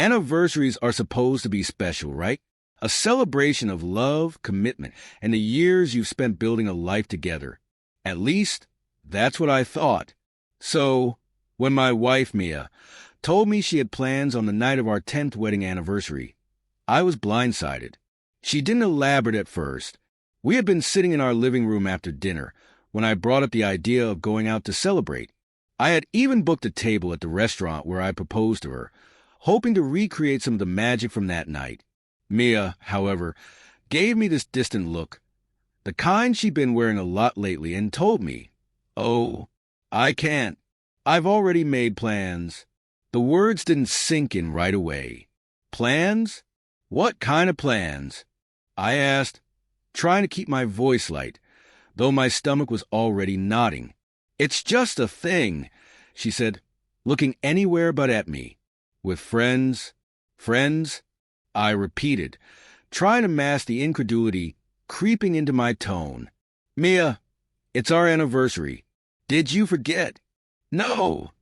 Anniversaries are supposed to be special, right? A celebration of love, commitment, and the years you've spent building a life together. At least, that's what I thought. So, when my wife, Mia, told me she had plans on the night of our 10th wedding anniversary, I was blindsided. She didn't elaborate at first. We had been sitting in our living room after dinner when I brought up the idea of going out to celebrate. I had even booked a table at the restaurant where I proposed to her, hoping to recreate some of the magic from that night. Mia, however, gave me this distant look, the kind she'd been wearing a lot lately, and told me, "Oh, I can't. I've already made plans." The words didn't sink in right away. Plans? What kind of plans? I asked, trying to keep my voice light, though my stomach was already knotting. "It's just a thing," she said, looking anywhere but at me. "With friends? Friends?" I repeated, trying to mask the incredulity creeping into my tone. "Mia, it's our anniversary. Did you forget?" "No."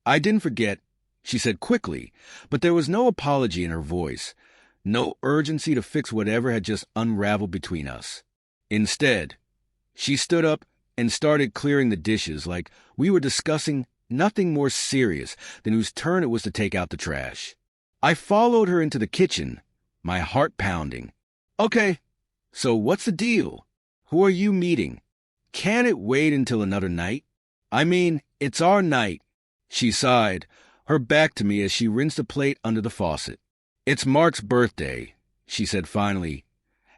"I didn't forget," she said quickly, but there was no apology in her voice, no urgency to fix whatever had just unraveled between us. Instead, she stood up and started clearing the dishes like we were discussing nothing more serious than whose turn it was to take out the trash. I followed her into the kitchen, my heart pounding. "Okay, so what's the deal? Who are you meeting? Can't it wait until another night? I mean, it's our night." She sighed, her back to me as she rinsed a plate under the faucet. "It's Mark's birthday," she said finally,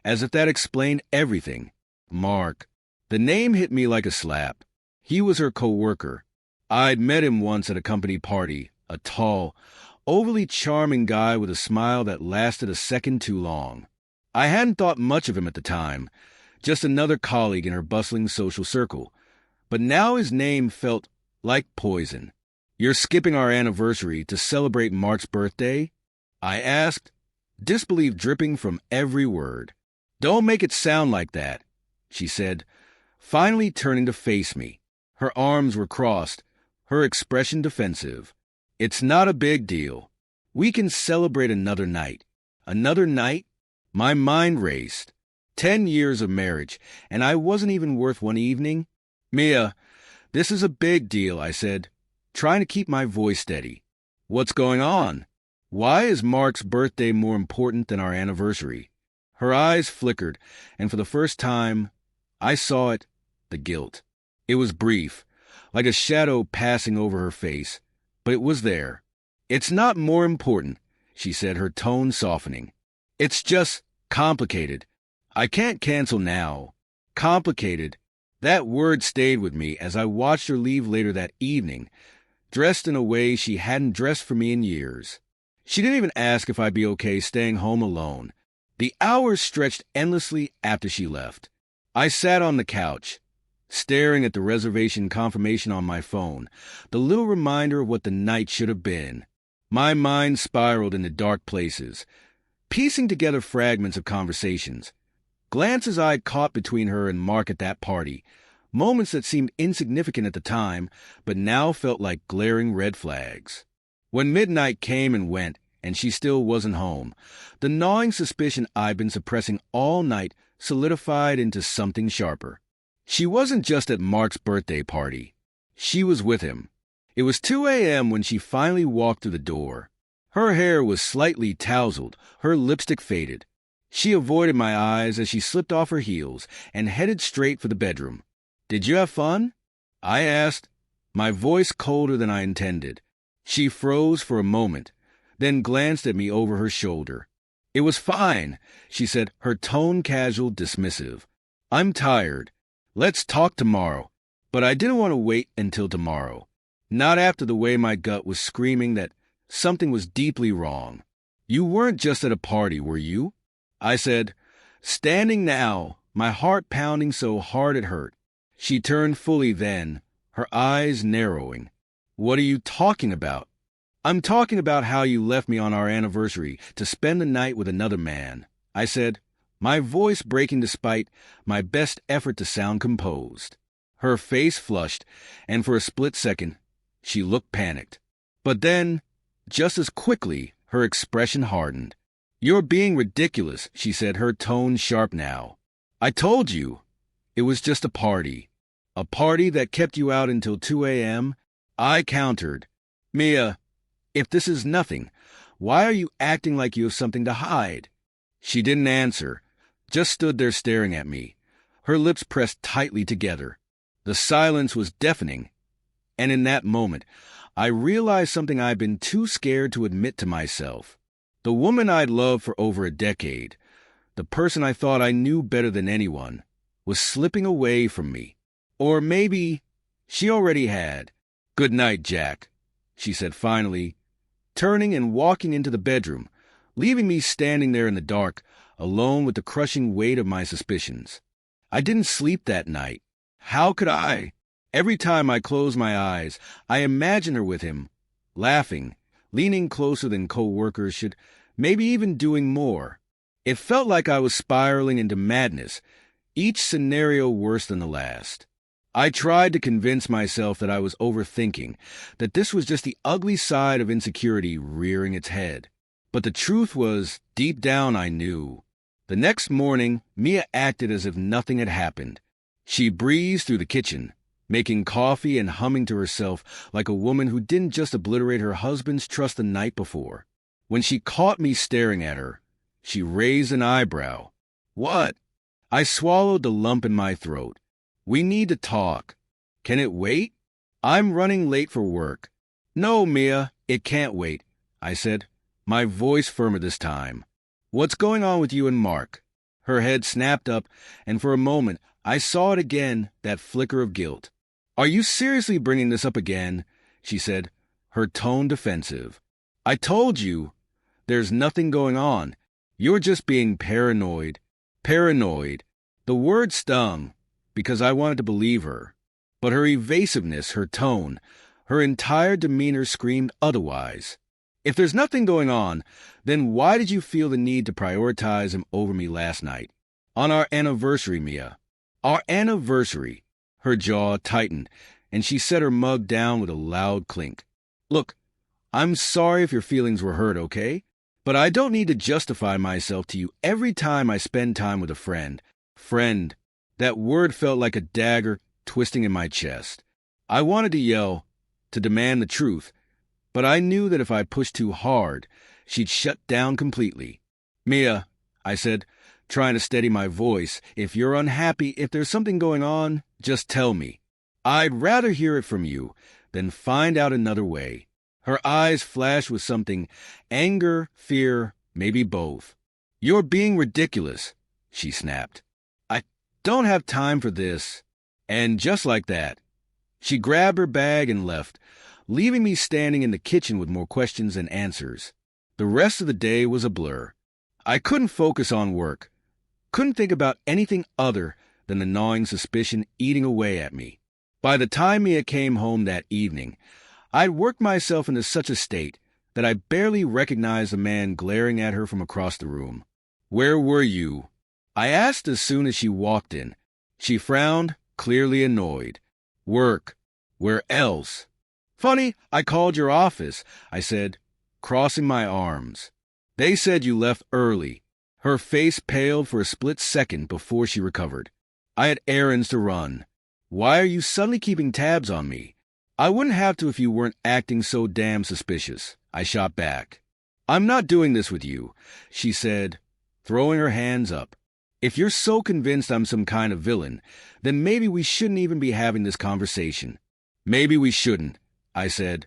as if that explained everything. Mark. The name hit me like a slap. He was her co-worker. I'd met him once at a company party, a tall, overly charming guy with a smile that lasted a second too long. I hadn't thought much of him at the time, just another colleague in her bustling social circle. But now his name felt like poison. "You're skipping our anniversary to celebrate Mark's birthday?" I asked, disbelief dripping from every word. "Don't make it sound like that," she said, finally turning to face me. Her arms were crossed, her expression defensive. "It's not a big deal. We can celebrate another night." Another night? My mind raced. 10 years of marriage, and I wasn't even worth one evening? "Mia, this is a big deal," I said, trying to keep my voice steady. "What's going on? Why is Mark's birthday more important than our anniversary?" Her eyes flickered, and for the first time, I saw it, the guilt. It was brief, like a shadow passing over her face, but it was there. "It's not more important," she said, her tone softening. "It's just complicated. I can't cancel now." Complicated. That word stayed with me as I watched her leave later that evening, dressed in a way she hadn't dressed for me in years. She didn't even ask if I'd be okay staying home alone. The hours stretched endlessly after she left. I sat on the couch, staring at the reservation confirmation on my phone, the little reminder of what the night should have been. My mind spiraled into dark places, piecing together fragments of conversations, glances I'd caught between her and Mark at that party, moments that seemed insignificant at the time, but now felt like glaring red flags. When midnight came and went, and she still wasn't home, the gnawing suspicion I'd been suppressing all night solidified into something sharper. She wasn't just at Mark's birthday party. She was with him. It was 2 a.m. when she finally walked through the door. Her hair was slightly tousled, her lipstick faded. She avoided my eyes as she slipped off her heels and headed straight for the bedroom. "Did you have fun?" I asked, my voice colder than I intended. She froze for a moment, then glanced at me over her shoulder. "It was fine," she said, her tone casual, dismissive. "I'm tired. Let's talk tomorrow." But I didn't want to wait until tomorrow. Not after the way my gut was screaming that something was deeply wrong. "You weren't just at a party, were you?" I said, standing now, my heart pounding so hard it hurt. She turned fully then, her eyes narrowing. "What are you talking about?" "I'm talking about how you left me on our anniversary to spend the night with another man," I said, my voice breaking despite my best effort to sound composed. Her face flushed, and for a split second, she looked panicked. But then, just as quickly, Her expression hardened. "You're being ridiculous," she said, her tone sharp now. "I told you. It was just a party. A party that kept you out until 2 a.m.? I countered. "Mia, if this is nothing, why are you acting like you have something to hide?" She didn't answer, just stood there staring at me, her lips pressed tightly together. The silence was deafening, and in that moment, I realized something I'd been too scared to admit to myself. The woman I'd loved for over a decade, the person I thought I knew better than anyone, was slipping away from me. Or maybe she already had. "Good night, Jack," she said finally, turning and walking into the bedroom, leaving me standing there in the dark, alone with the crushing weight of my suspicions. I didn't sleep that night. How could I? Every time I closed my eyes, I imagined her with him, laughing, leaning closer than co-workers should, maybe even doing more. It felt like I was spiraling into madness, each scenario worse than the last. I tried to convince myself that I was overthinking, that this was just the ugly side of insecurity rearing its head. But the truth was, deep down I knew. The next morning, Mia acted as if nothing had happened. She breezed through the kitchen, making coffee and humming to herself like a woman who didn't just obliterate her husband's trust the night before. When she caught me staring at her, she raised an eyebrow. "What?" I swallowed the lump in my throat. "We need to talk." "Can it wait?" "I'm running late for work." "No, Mia, it can't wait," I said, my voice firmer this time. "What's going on with you and Mark?" Her head snapped up, and for a moment I saw it again, that flicker of guilt. "Are you seriously bringing this up again?" she said, her tone defensive. "I told you, there's nothing going on. You're just being paranoid." Paranoid. The word stung, because I wanted to believe her. But her evasiveness, her tone, her entire demeanor screamed otherwise. "If there's nothing going on, then why did you feel the need to prioritize him over me last night? On our anniversary, Mia." "Our anniversary." Her jaw tightened, and she set her mug down with a loud clink. "Look, I'm sorry if your feelings were hurt, okay? But I don't need to justify myself to you every time I spend time with a friend. Friend. That word felt like a dagger twisting in my chest. I wanted to yell, to demand the truth, but I knew that if I pushed too hard, she'd shut down completely. "Mia," I said, trying to steady my voice, "if you're unhappy, if there's something going on, just tell me. I'd rather hear it from you than find out another way." Her eyes flashed with something, anger, fear, maybe both. "You're being ridiculous," she snapped. "I don't have time for this." And just like that, she grabbed her bag and left, leaving me standing in the kitchen with more questions than answers. The rest of the day was a blur. I couldn't focus on work, couldn't think about anything other than the gnawing suspicion eating away at me. By the time Mia came home that evening, I'd worked myself into such a state that I barely recognized the man glaring at her from across the room. "Where were you?" I asked as soon as she walked in. She frowned, clearly annoyed. "Work. Where else?" "Funny, I called your office," I said, crossing my arms. "They said you left early." Her face paled for a split second before she recovered. "I had errands to run." "Why are you suddenly keeping tabs on me?" "I wouldn't have to if you weren't acting so damn suspicious," I shot back. "I'm not doing this with you," she said, throwing her hands up. "If you're so convinced I'm some kind of villain, then maybe we shouldn't even be having this conversation." "Maybe we shouldn't," I said,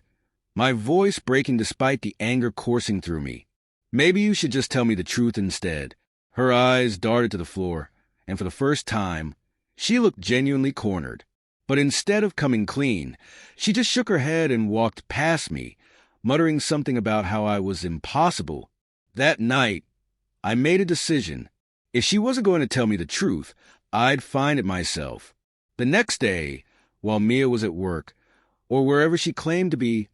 my voice breaking despite the anger coursing through me. "Maybe you should just tell me the truth instead." Her eyes darted to the floor, and for the first time, she looked genuinely cornered. But instead of coming clean, she just shook her head and walked past me, muttering something about how I was impossible. That night, I made a decision. If she wasn't going to tell me the truth, I'd find it myself. The next day, while Mia was at work, or wherever she claimed to be,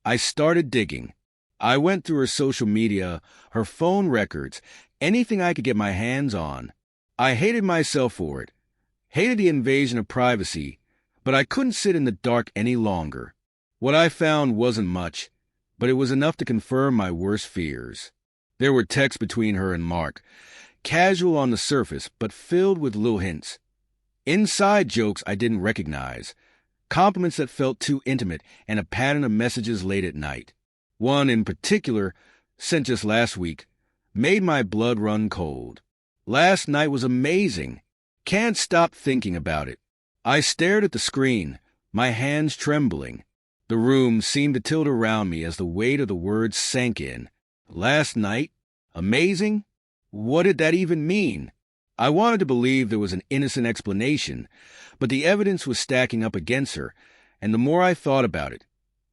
I started digging. I went through her social media, her phone records, anything I could get my hands on. I hated myself for it, hated the invasion of privacy, but I couldn't sit in the dark any longer. What I found wasn't much. but it was enough to confirm my worst fears. There were texts between her and Mark, casual on the surface, but filled with little hints. Inside jokes I didn't recognize, compliments that felt too intimate, and a pattern of messages late at night. One in particular, sent just last week, made my blood run cold. Last night was amazing. Can't stop thinking about it. I stared at the screen, my hands trembling. The room seemed to tilt around me as the weight of the words sank in. Last night? Amazing? What did that even mean? I wanted to believe there was an innocent explanation, but the evidence was stacking up against her, and the more I thought about it,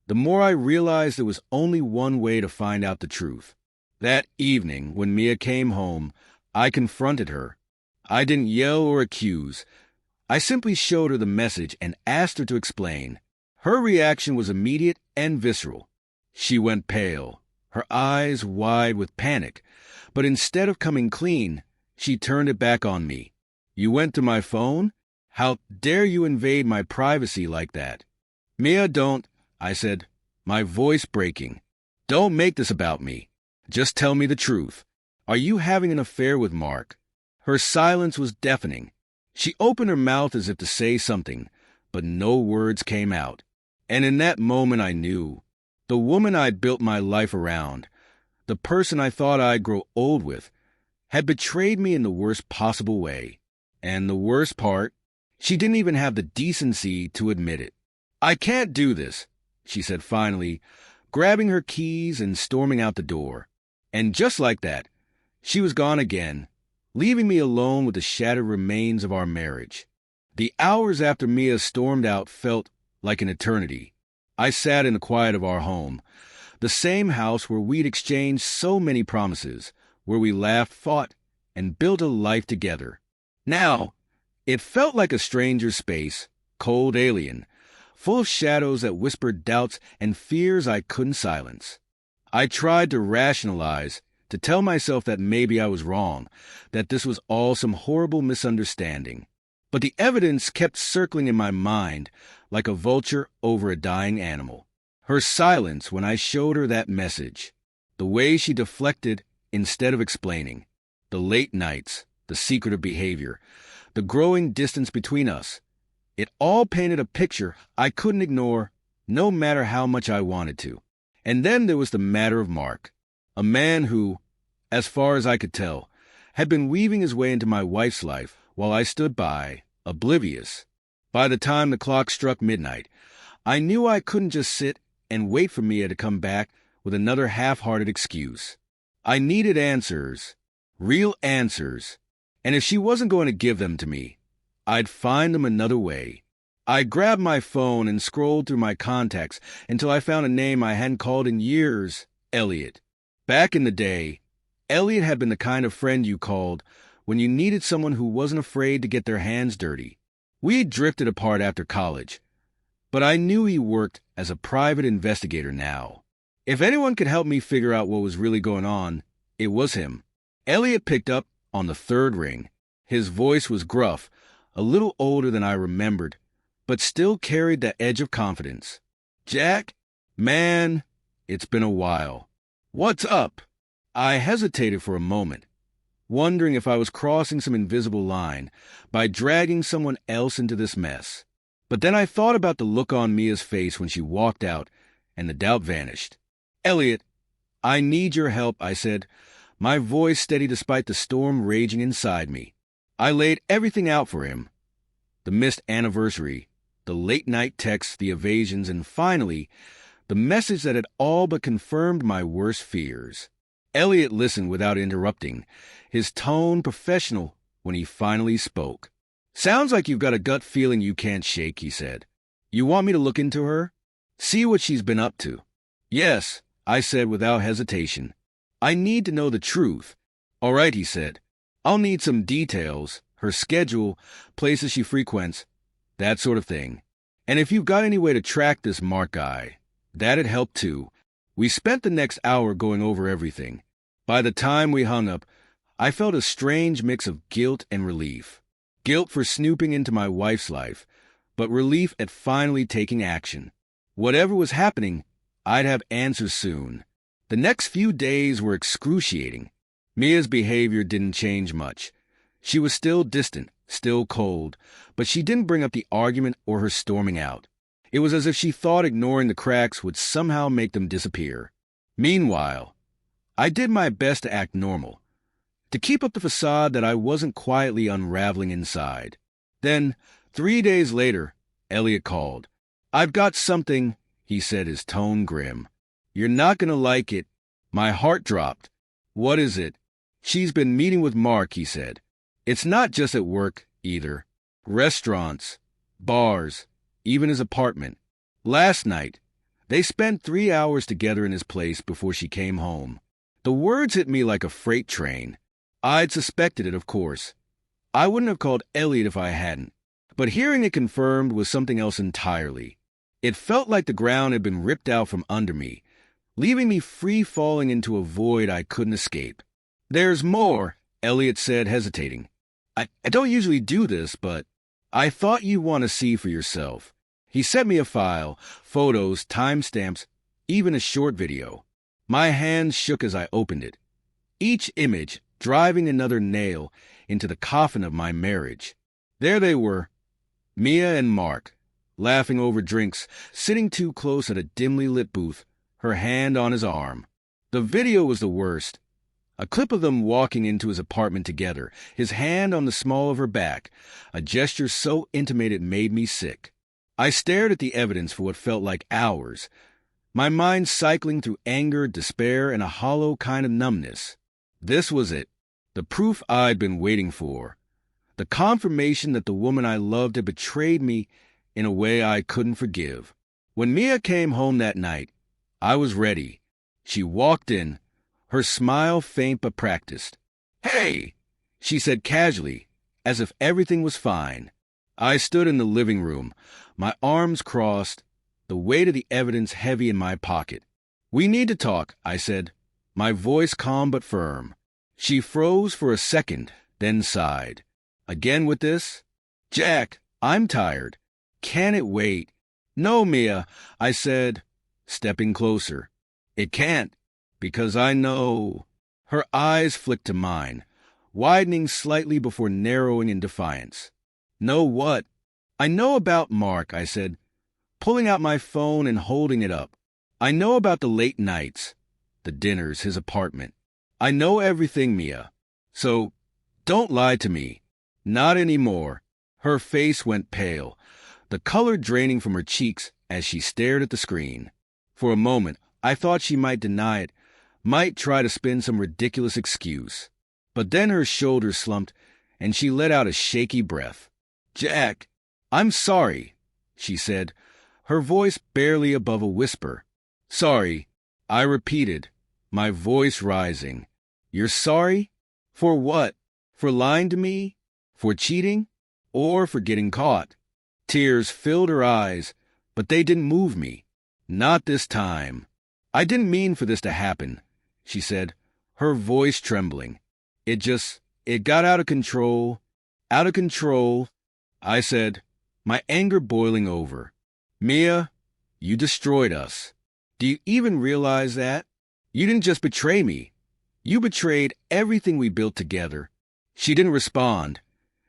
the more I realized there was only one way to find out the truth. That evening, when Mia came home, I confronted her. I didn't yell or accuse. I simply showed her the message and asked her to explain. Her reaction was immediate and visceral. She went pale, her eyes wide with panic, but instead of coming clean, she turned it back on me. "You went to my phone? How dare you invade my privacy like that?" "Mia, don't," I said, my voice breaking. "Don't make this about me. Just tell me the truth. Are you having an affair with Mark?" Her silence was deafening. She opened her mouth as if to say something, but no words came out. And in that moment I knew. The woman I'd built my life around, the person I thought I'd grow old with, had betrayed me in the worst possible way. And the worst part, she didn't even have the decency to admit it. "I can't do this," she said finally, grabbing her keys and storming out the door. And just like that, she was gone again, leaving me alone with the shattered remains of our marriage. The hours after Mia stormed out felt like an eternity. I sat in the quiet of our home, the same house where we'd exchanged so many promises, where we laughed, fought, and built a life together. Now, it felt like a stranger's space, cold, alien, full of shadows that whispered doubts and fears I couldn't silence. I tried to rationalize, to tell myself that maybe I was wrong, that this was all some horrible misunderstanding. But the evidence kept circling in my mind like a vulture over a dying animal. Her silence when I showed her that message, the way she deflected instead of explaining, the late nights, the secretive behavior, the growing distance between us, it all painted a picture I couldn't ignore, no matter how much I wanted to. And then there was the matter of Mark, a man who, as far as I could tell, had been weaving his way into my wife's life while I stood by, oblivious. By the time the clock struck midnight, I knew I couldn't just sit and wait for Mia to come back with another half-hearted excuse. I needed answers, real answers, and if she wasn't going to give them to me, I'd find them another way. I grabbed my phone and scrolled through my contacts until I found a name I hadn't called in years, Elliot. Back in the day, Elliot had been the kind of friend you called when you needed someone who wasn't afraid to get their hands dirty. We had drifted apart after college, but I knew he worked as a private investigator now. If anyone could help me figure out what was really going on, it was him. Elliot picked up on the third ring. His voice was gruff, a little older than I remembered, but still carried that edge of confidence. "Jack? Man, it's been a while. What's up?" I hesitated for a moment, wondering if I was crossing some invisible line by dragging someone else into this mess. But then I thought about the look on Mia's face when she walked out, and the doubt vanished. "Elliot, I need your help," I said, my voice steady despite the storm raging inside me. I laid everything out for him. The missed anniversary, the late-night texts, the evasions, and finally, the message that had all but confirmed my worst fears. Elliot listened without interrupting, his tone professional when he finally spoke. "Sounds like you've got a gut feeling you can't shake," he said. "You want me to look into her? See what she's been up to?" "Yes," I said without hesitation. "I need to know the truth." "All right," he said. "I'll need some details, her schedule, places she frequents, that sort of thing. And if you've got any way to track this Mark guy, that'd help too." We spent the next hour going over everything. By the time we hung up, I felt a strange mix of guilt and relief. Guilt for snooping into my wife's life, but relief at finally taking action. Whatever was happening, I'd have answers soon. The next few days were excruciating. Mia's behavior didn't change much. She was still distant, still cold, but she didn't bring up the argument or her storming out. It was as if she thought ignoring the cracks would somehow make them disappear. Meanwhile, I did my best to act normal, to keep up the facade that I wasn't quietly unraveling inside. Then, 3 days later, Elliot called. "I've got something," he said, his tone grim. "You're not going to like it." My heart dropped. "What is it?" "She's been meeting with Mark," he said. "It's not just at work, either. Restaurants, bars, even his apartment. Last night, they spent 3 hours together in his place before she came home." The words hit me like a freight train. I'd suspected it, of course. I wouldn't have called Elliot if I hadn't. But hearing it confirmed was something else entirely. It felt like the ground had been ripped out from under me, leaving me free falling into a void I couldn't escape. "There's more," Elliot said, hesitating. I don't usually do this, but I thought you'd want to see for yourself." He sent me a file, photos, timestamps, even a short video. My hands shook as I opened it, each image driving another nail into the coffin of my marriage. There they were, Mia and Mark, laughing over drinks, sitting too close at a dimly lit booth, her hand on his arm. The video was the worst. A clip of them walking into his apartment together, his hand on the small of her back, a gesture so intimate it made me sick. I stared at the evidence for what felt like hours, my mind cycling through anger, despair, and a hollow kind of numbness. This was it, the proof I'd been waiting for, the confirmation that the woman I loved had betrayed me in a way I couldn't forgive. When Mia came home that night, I was ready. She walked in, her smile faint but practiced. "Hey," she said casually, as if everything was fine. I stood in the living room, my arms crossed, the weight of the evidence heavy in my pocket. "We need to talk," I said, my voice calm but firm. She froze for a second, then sighed. "Again with this?" "Jack, I'm tired. Can it wait?" "No, Mia," I said, stepping closer. "It can't, because I know." Her eyes flicked to mine, widening slightly before narrowing in defiance. "Know what?" "I know about Mark," I said, pulling out my phone and holding it up. "I know about the late nights, the dinners, his apartment. I know everything, Mia. So don't lie to me. Not anymore." Her face went pale, the color draining from her cheeks as she stared at the screen. For a moment, I thought she might deny it, might try to spin some ridiculous excuse. But then her shoulders slumped, and she let out a shaky breath. "Jack, I'm sorry," she said, her voice barely above a whisper. "Sorry," I repeated, my voice rising. "You're sorry? For what? For lying to me? For cheating? Or for getting caught?" Tears filled her eyes, but they didn't move me. "Not this time. I didn't mean for this to happen," she said, her voice trembling. It got out of control. Out of control," I said, my anger boiling over. "Mia, you destroyed us. Do you even realize that? You didn't just betray me. You betrayed everything we built together." She didn't respond,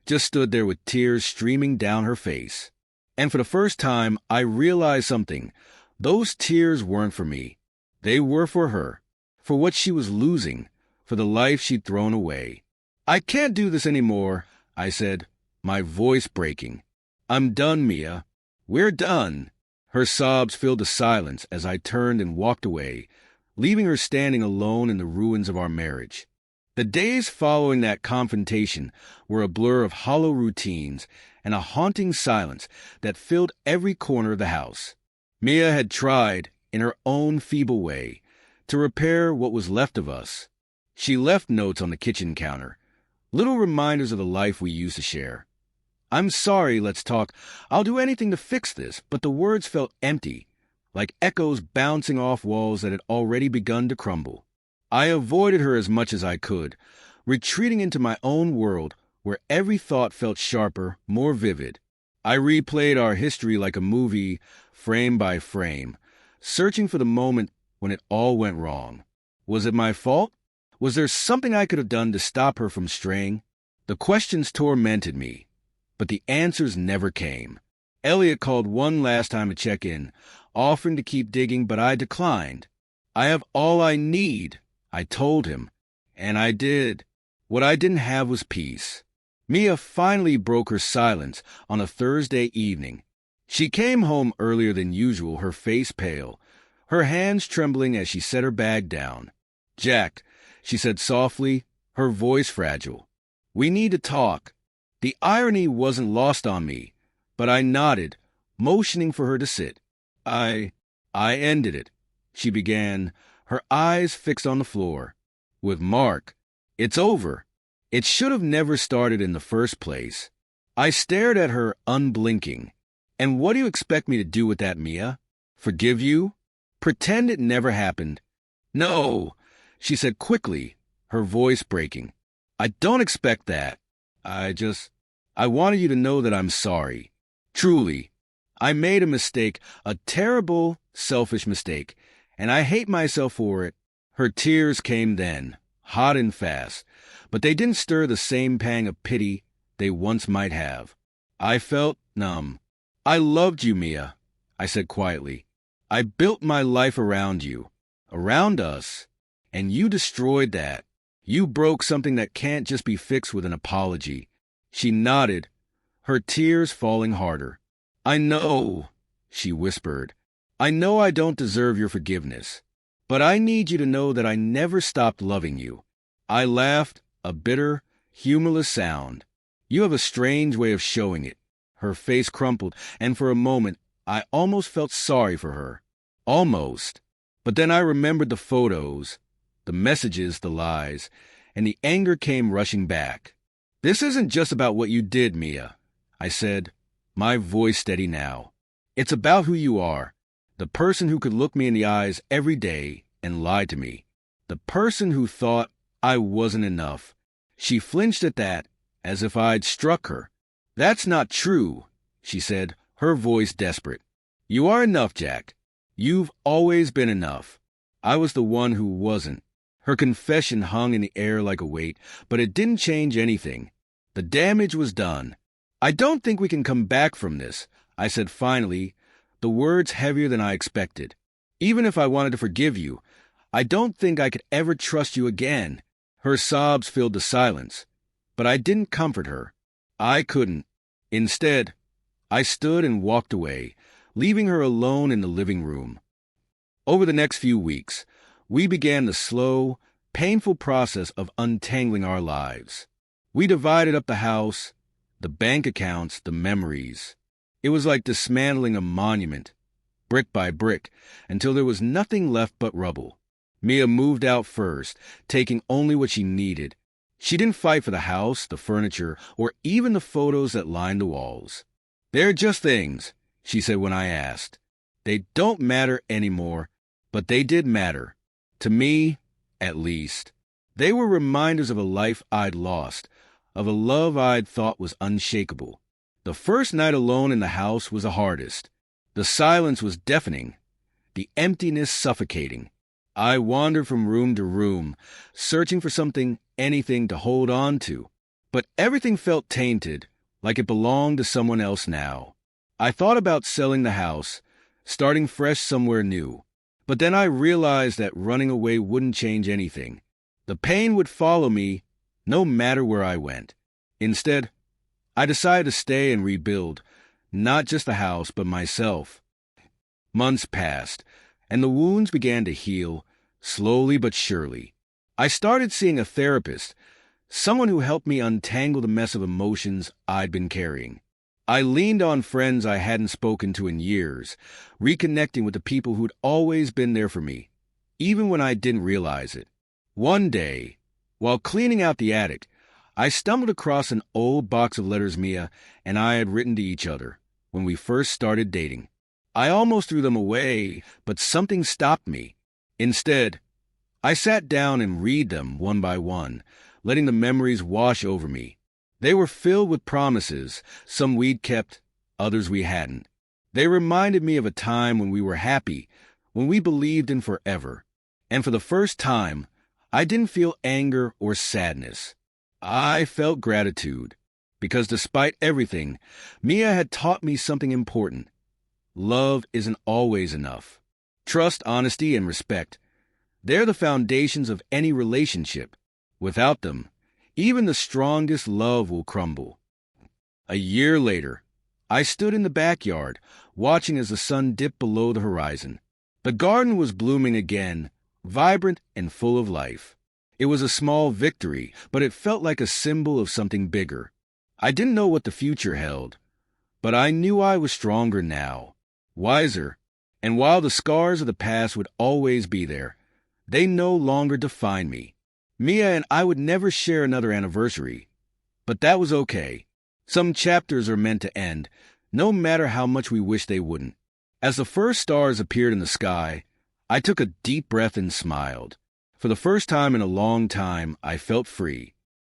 just stood there with tears streaming down her face. And for the first time, I realized something. Those tears weren't for me. They were for her, for what she was losing, for the life she'd thrown away. "I can't do this anymore," I said, my voice breaking. "I'm done, Mia. We're done." Her sobs filled the silence as I turned and walked away, leaving her standing alone in the ruins of our marriage. The days following that confrontation were a blur of hollow routines and a haunting silence that filled every corner of the house. Mia had tried, in her own feeble way, to repair what was left of us. She left notes on the kitchen counter, little reminders of the life we used to share. "I'm sorry, let's talk. I'll do anything to fix this," but the words felt empty, like echoes bouncing off walls that had already begun to crumble. I avoided her as much as I could, retreating into my own world where every thought felt sharper, more vivid. I replayed our history like a movie, frame by frame, searching for the moment when it all went wrong. Was it my fault? Was there something I could have done to stop her from straying? The questions tormented me, but the answers never came. Elliot called one last time to check in, offering to keep digging, but I declined. I have all I need, I told him, and I did. What I didn't have was peace. Mia finally broke her silence on a Thursday evening. She came home earlier than usual, her face pale, her hands trembling as she set her bag down. "Jack," she said softly, her voice fragile. "We need to talk." The irony wasn't lost on me, but I nodded, motioning for her to sit. I ended it," she began, her eyes fixed on the floor. "With Mark. It's over. It should have never started in the first place." I stared at her, unblinking. "And what do you expect me to do with that, Mia? Forgive you? Pretend it never happened?" "No," she said quickly, her voice breaking. "I don't expect that. I wanted you to know that I'm sorry. Truly. I made a mistake, a terrible, selfish mistake, and I hate myself for it." Her tears came then, hot and fast, but they didn't stir the same pang of pity they once might have. I felt numb. "I loved you, Mia," I said quietly. "I built my life around you, around us, and you destroyed that. You broke something that can't just be fixed with an apology." She nodded, her tears falling harder. "I know," she whispered. "I know I don't deserve your forgiveness, but I need you to know that I never stopped loving you." I laughed, a bitter, humorless sound. "You have a strange way of showing it." Her face crumpled, and for a moment, I almost felt sorry for her. Almost. But then I remembered the photos, the messages, the lies, and the anger came rushing back. "This isn't just about what you did, Mia," I said, my voice steady now. "It's about who you are, the person who could look me in the eyes every day and lie to me, the person who thought I wasn't enough." She flinched at that, as if I'd struck her. "That's not true," she said, her voice desperate. "You are enough, Jack. You've always been enough. I was the one who wasn't." Her confession hung in the air like a weight, but it didn't change anything. The damage was done. "I don't think we can come back from this," I said finally, the words heavier than I expected. "Even if I wanted to forgive you, I don't think I could ever trust you again." Her sobs filled the silence, but I didn't comfort her. I couldn't. Instead, I stood and walked away, leaving her alone in the living room. Over the next few weeks, we began the slow, painful process of untangling our lives. We divided up the house, the bank accounts, the memories. It was like dismantling a monument, brick by brick, until there was nothing left but rubble. Mia moved out first, taking only what she needed. She didn't fight for the house, the furniture, or even the photos that lined the walls. "They're just things," she said when I asked. "They don't matter anymore, but they did matter. To me, at least. They were reminders of a life I'd lost, of a love I'd thought was unshakable. The first night alone in the house was the hardest. The silence was deafening, the emptiness suffocating. I wandered from room to room, searching for something, anything to hold on to. But everything felt tainted, like it belonged to someone else now. I thought about selling the house, starting fresh somewhere new. But then I realized that running away wouldn't change anything. The pain would follow me, no matter where I went. Instead, I decided to stay and rebuild, not just the house, but myself. Months passed, and the wounds began to heal, slowly but surely. I started seeing a therapist, someone who helped me untangle the mess of emotions I'd been carrying. I leaned on friends I hadn't spoken to in years, reconnecting with the people who'd always been there for me, even when I didn't realize it. One day, while cleaning out the attic, I stumbled across an old box of letters Mia and I had written to each other when we first started dating. I almost threw them away, but something stopped me. Instead, I sat down and read them one by one, letting the memories wash over me. They were filled with promises, some we'd kept, others we hadn't. They reminded me of a time when we were happy, when we believed in forever. And for the first time, I didn't feel anger or sadness. I felt gratitude, because despite everything, Mia had taught me something important. Love isn't always enough. Trust, honesty, and respect. They're the foundations of any relationship. Without them, even the strongest love will crumble. A year later, I stood in the backyard, watching as the sun dipped below the horizon. The garden was blooming again, vibrant and full of life. It was a small victory, but it felt like a symbol of something bigger. I didn't know what the future held, but I knew I was stronger now, wiser, and while the scars of the past would always be there, they no longer defined me. Mia and I would never share another anniversary, but that was okay. Some chapters are meant to end, no matter how much we wish they wouldn't. As the first stars appeared in the sky, I took a deep breath and smiled. For the first time in a long time, I felt free.